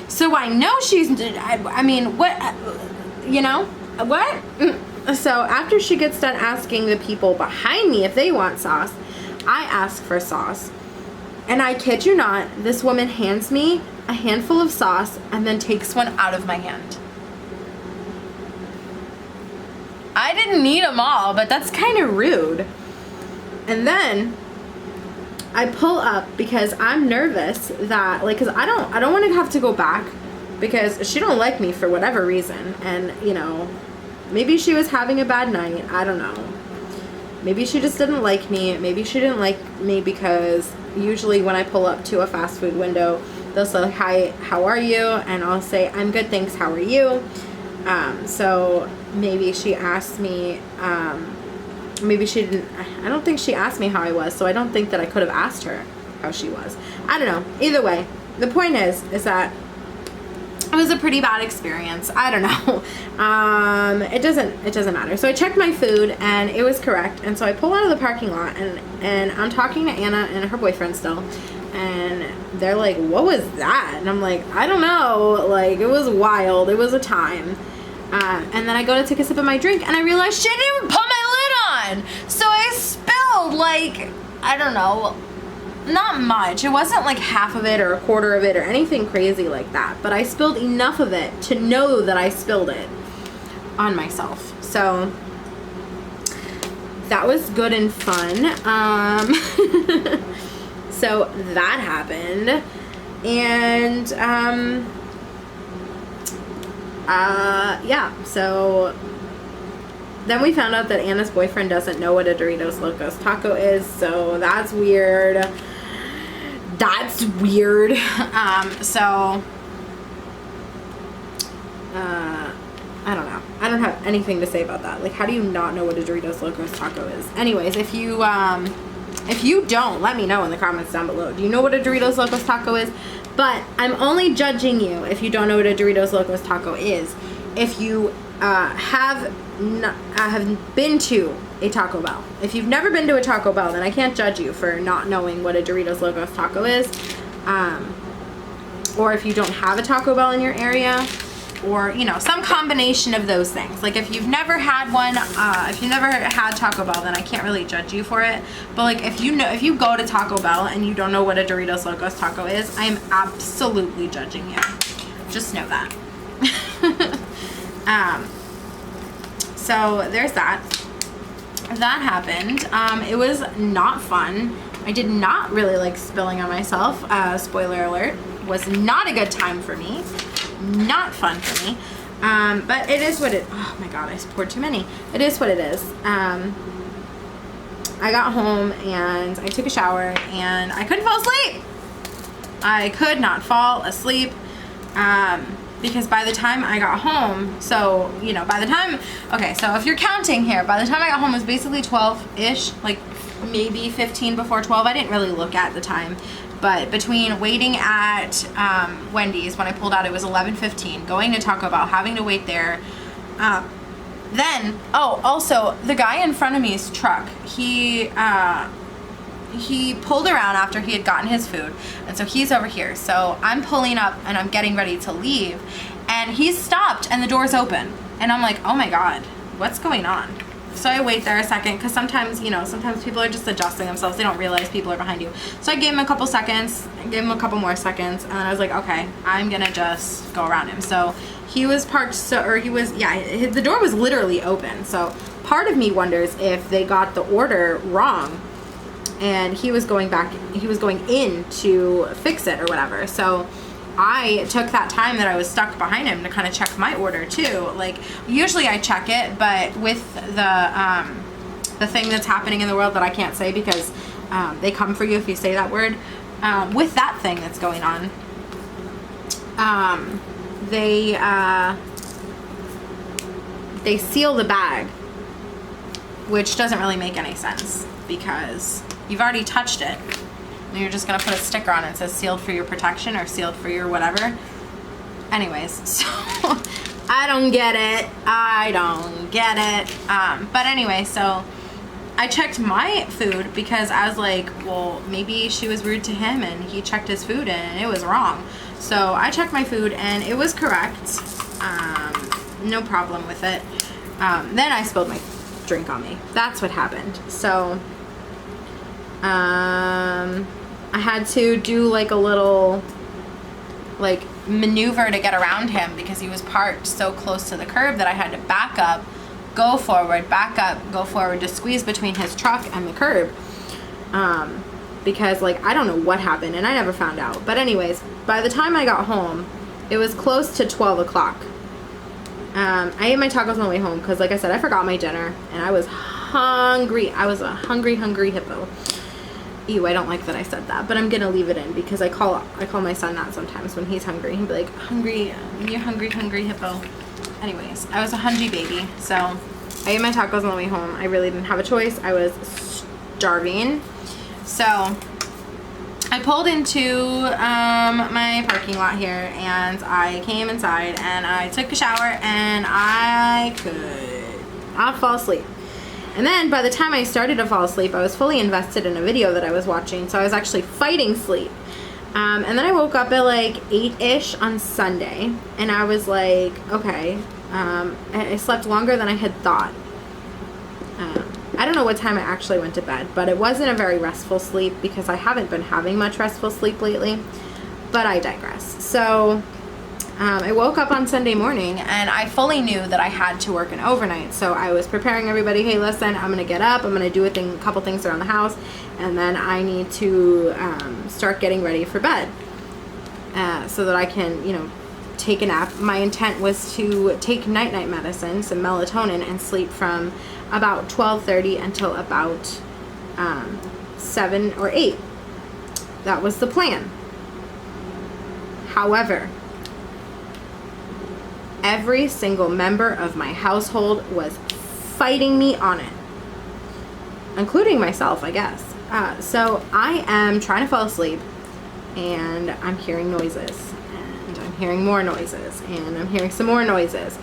So I know I mean, what, you know, what? So after she gets done asking the people behind me if they want sauce, I ask for sauce. And I kid you not, this woman hands me a handful of sauce and then takes one out of my hand. I didn't need them all, but that's kind of rude. And then I pull up because I'm nervous that, like, cause I don't want to have to go back because she don't like me for whatever reason. And, you know, maybe she was having a bad night. I don't know. Maybe she just didn't like me. Maybe she didn't like me because usually when I pull up to a fast food window, they'll say, hi, how are you? And I'll say, I'm good, thanks, how are you? So maybe she asked me, maybe she didn't, I don't think she asked me how I was, so I don't think that I could have asked her how she was. I don't know. Either way, the point is that it was a pretty bad experience. I don't know. It doesn't matter. So I checked my food and it was correct, and so I pull out of the parking lot and I'm talking to Anna and her boyfriend still, and they're like, what was that? And I'm like, I don't know, like, it was wild, it was a time. And then I go to take a sip of my drink and I realized she didn't even put my lid on. So I spilled, like, I don't know, not much. It wasn't like half of it or a quarter of it or anything crazy like that. But I spilled enough of it to know that I spilled it on myself. So that was good and fun. So that happened. And yeah, so then we found out that Anna's boyfriend doesn't know what a Doritos Locos Taco is, so that's weird. That's weird. I don't know. I don't have anything to say about that. Like, how do you not know what a Doritos Locos Taco is? Anyways, if you don't, let me know in the comments down below. Do you know what a Doritos Locos Taco is? But I'm only judging you if you don't know what a Doritos Locos Taco is. If you have been to a Taco Bell. If you've never been to a Taco Bell, then I can't judge you for not knowing what a Doritos Locos Taco is. Or if you don't have a Taco Bell in your area, or, you know, some combination of those things. Like, if you've never had one, if you've never had Taco Bell, then I can't really judge you for it. But, like, if you go to Taco Bell and you don't know what a Doritos Locos Taco is, I am absolutely judging you. Just know that. So there's that. That happened. It was not fun. I did not really like spilling on myself. Spoiler alert. Was not a good time for me. not fun for me. But it is what it, oh my god, I poured too many. It is what it is. I got home and I took a shower and I couldn't fall asleep. I could not fall asleep. Because by the time I got home, so, you know, by the time, okay, so if you're counting here, by the time I got home it was basically 12-ish, like maybe 15 before 12. I didn't really look at the time, but between waiting at Wendy's, when I pulled out, it was 11:15, going to Taco Bell, having to wait there, then, oh, also, the guy in front of me's truck, he pulled around after he had gotten his food, and so he's over here. So I'm pulling up and I'm getting ready to leave, and he's stopped and the door's open, and I'm like, oh my god, what's going on? So I wait there a second, because sometimes, you know, sometimes people are just adjusting themselves. They don't realize people are behind you. So I gave him a couple seconds, gave him a couple more seconds, and then I was like, okay, I'm gonna just go around him. So he was parked, so, or he was, yeah, the door was literally open. So part of me wonders if they got the order wrong and he was going back, he was going in to fix it or whatever. So I took that time that I was stuck behind him to kind of check my order too. Like, usually I check it, but with the thing that's happening in the world that I can't say because they come for you if you say that word, with that thing that's going on, they seal the bag, which doesn't really make any sense because you've already touched it. And you're just gonna put a sticker on it that says sealed for your protection or sealed for your whatever. Anyways, so I don't get it. I don't get it. But anyway, so I checked my food because I was like, well, maybe she was rude to him and he checked his food and it was wrong. So I checked my food and it was correct. No problem with it. Then I spilled my drink on me. That's what happened. So I had to do like a little like maneuver to get around him because he was parked so close to the curb that I had to back up, go forward, back up, go forward to squeeze between his truck and the curb. Because like I don't know what happened and I never found out. But anyways, by the time I got home, it was close to 12 o'clock. I ate my tacos on the way home because like I said, I forgot my dinner and I was hungry. I was a hungry hippo. Ew, I don't like that I said that, but I'm gonna leave it in because I call my son that sometimes when he's hungry. He'd be like, hungry, you're hungry hippo. Anyways, I was a hungry baby, so I ate my tacos on the way home. I really didn't have a choice. I was starving. So I pulled into my parking lot here and I came inside and I took a shower and I could not fall asleep. And then by the time I started to fall asleep, I was fully invested in a video that I was watching, so I was actually fighting sleep. And then I woke up at like 8-ish on Sunday, and I was like, okay, I slept longer than I had thought. I don't know what time I actually went to bed, but it wasn't a very restful sleep because I haven't been having much restful sleep lately, but I digress. So I woke up on Sunday morning and I fully knew that I had to work an overnight. So I was preparing everybody, hey listen, I'm gonna get up, I'm gonna do a couple things around the house, and then I need to start getting ready for bed so that I can, you know, take a nap. My intent was to take night-night medicine, some melatonin, and sleep from about 12:30 until about 7 or 8. That was the plan. However, every single member of my household was fighting me on it, including myself, I guess. So I am trying to fall asleep and I'm hearing noises and I'm hearing more noises and I'm hearing some more noises.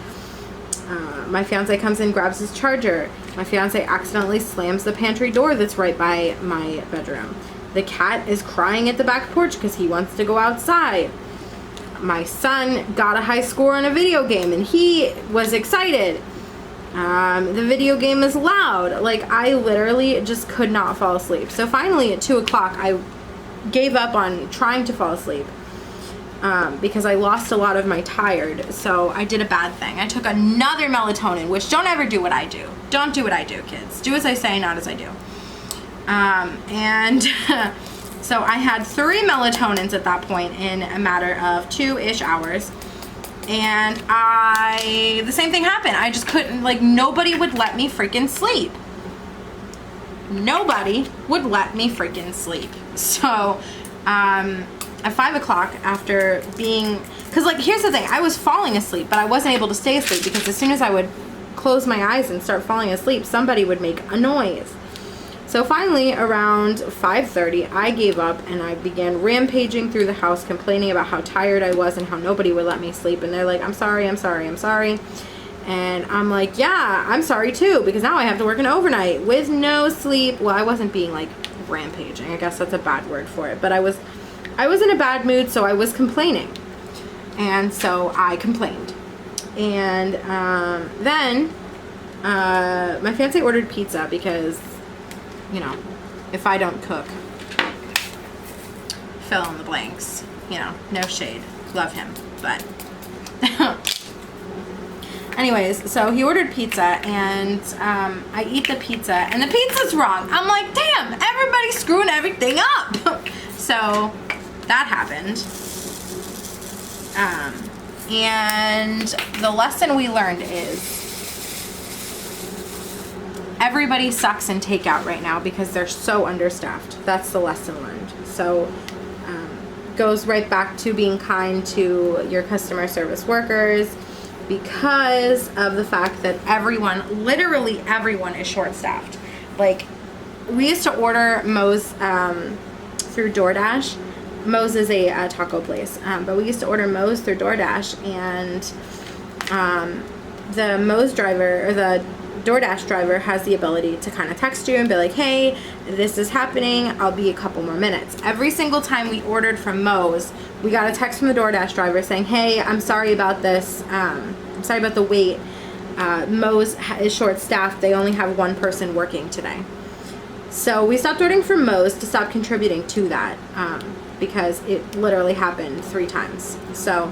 My fiance comes in, grabs his charger. My fiance accidentally slams the pantry door that's right by my bedroom. The cat is crying at the back porch because he wants to go outside. My son got a high score on a video game and he was excited. The video game is loud. Like, I literally just could not fall asleep. So finally at 2 o'clock I gave up on trying to fall asleep because I lost a lot of my tired. So I did a bad thing. I took another melatonin, which don't ever do what I do. Don't do what I do, kids. Do as I say, not as I do. So I had 3 melatonins at that point in a matter of 2-ish hours. And the same thing happened. I just couldn't, like, nobody would let me freaking sleep. Nobody would let me freaking sleep. So, at 5 o'clock, after being, because, like, here's the thing, I was falling asleep, but I wasn't able to stay asleep because as soon as I would close my eyes and start falling asleep, somebody would make a noise. So finally, around 5:30, I gave up and I began rampaging through the house, complaining about how tired I was and how nobody would let me sleep. And they're like, I'm sorry, I'm sorry, I'm sorry. And I'm like, yeah, I'm sorry too, because now I have to work an overnight with no sleep. Well, I wasn't being like rampaging. I guess that's a bad word for it. But I was in a bad mood, so I was complaining. And so I complained. And then my fiance ordered pizza because, you know, if I don't cook, fill in the blanks, you know, no shade, love him, but anyways, so he ordered pizza, and I eat the pizza, and the pizza's wrong. I'm like, damn, everybody's screwing everything up. So that happened, and the lesson we learned is everybody sucks in takeout right now because they're so understaffed. That's the lesson learned. So goes right back to being kind to your customer service workers because of the fact that everyone, literally everyone, is short-staffed. Like, we used to order Moe's through DoorDash. Moe's is a taco place, but we used to order Moe's through DoorDash, and the Moe's driver, or the DoorDash driver, has the ability to kind of text you and be like, hey, this is happening, I'll be a couple more minutes. Every single time we ordered from Moe's, we got a text from the DoorDash driver saying, hey, I'm sorry about this, I'm sorry about the wait, Moe's is short-staffed, they only have one person working today. So we stopped ordering from Moe's to stop contributing to that, because it literally happened 3 times. So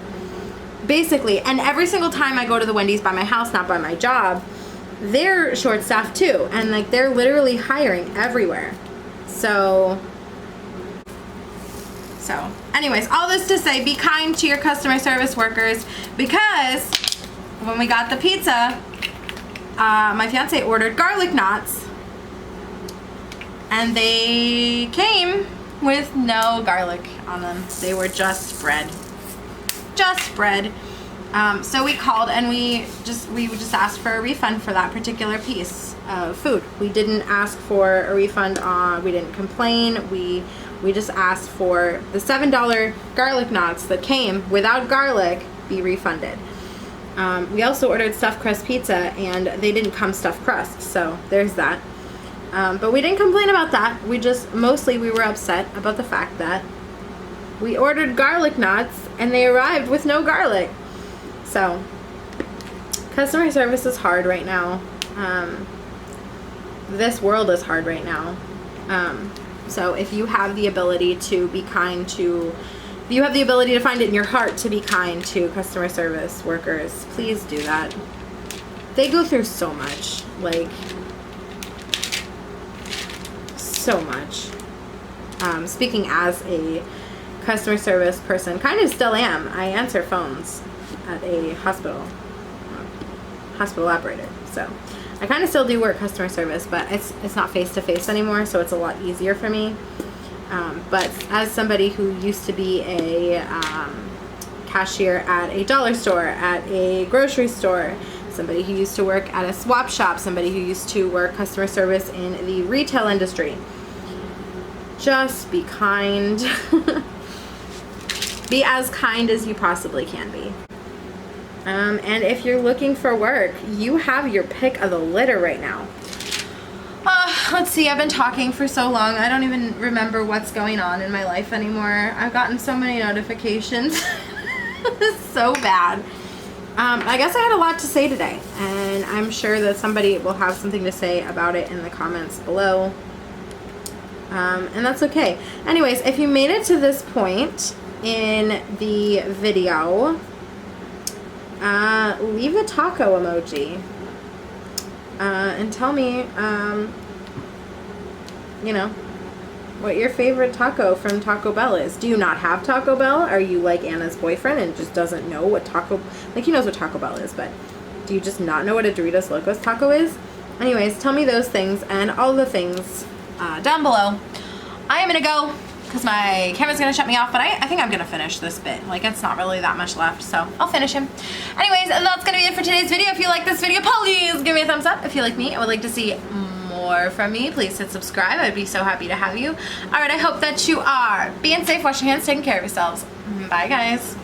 basically, and every single time I go to the Wendy's by my house, not by my job, they're short-staffed too, and like they're literally hiring everywhere. So anyways, all this to say, be kind to your customer service workers, because when we got the pizza, my fiance ordered garlic knots, and they came with no garlic on them. They were just bread. Just bread. So we called, and we just asked for a refund for that particular piece of food. We didn't ask for a refund on, we didn't complain, we just asked for the $7 garlic knots that came without garlic be refunded. We also ordered stuffed crust pizza, and they didn't come stuffed crust, so there's that. But we didn't complain about that. Mostly we were upset about the fact that we ordered garlic knots and they arrived with no garlic. So, customer service is hard right now. This world is hard right now. So if you have the ability to be kind to, if you have the ability to find it in your heart to be kind to customer service workers, please do that. They go through so much, like, so much. Speaking as a customer service person, kind of still am. I answer phones at a hospital operator, so I kind of still do work customer service, but it's not face-to-face anymore, so it's a lot easier for me. But as somebody who used to be a cashier at a dollar store, at a grocery store, somebody who used to work at a swap shop, somebody who used to work customer service in the retail industry, just be kind. Be as kind as you possibly can be. And if you're looking for work, you have your pick of the litter right now. Let's see, I've been talking for so long, I don't even remember what's going on in my life anymore. I've gotten so many notifications. It's so bad. I guess I had a lot to say today, and I'm sure that somebody will have something to say about it in the comments below. And that's okay. Anyways, if you made it to this point in the video, leave a taco emoji, and tell me, you know, what your favorite taco from Taco Bell is. Do you not have Taco Bell? Are you like Anna's boyfriend and just doesn't know what like he knows what Taco Bell is, but do you just not know what a Doritos Locos taco is? Anyways, tell me those things and all the things down below. I am gonna go because my camera's gonna shut me off, but I think I'm gonna finish this bit. Like, it's not really that much left, so I'll finish him. Anyways, and that's gonna be it for today's video. If you like this video, please give me a thumbs up. If you like me and would like to see more from me, please hit subscribe. I'd be so happy to have you. Alright, I hope that you are being safe, washing your hands, taking care of yourselves. Bye, guys.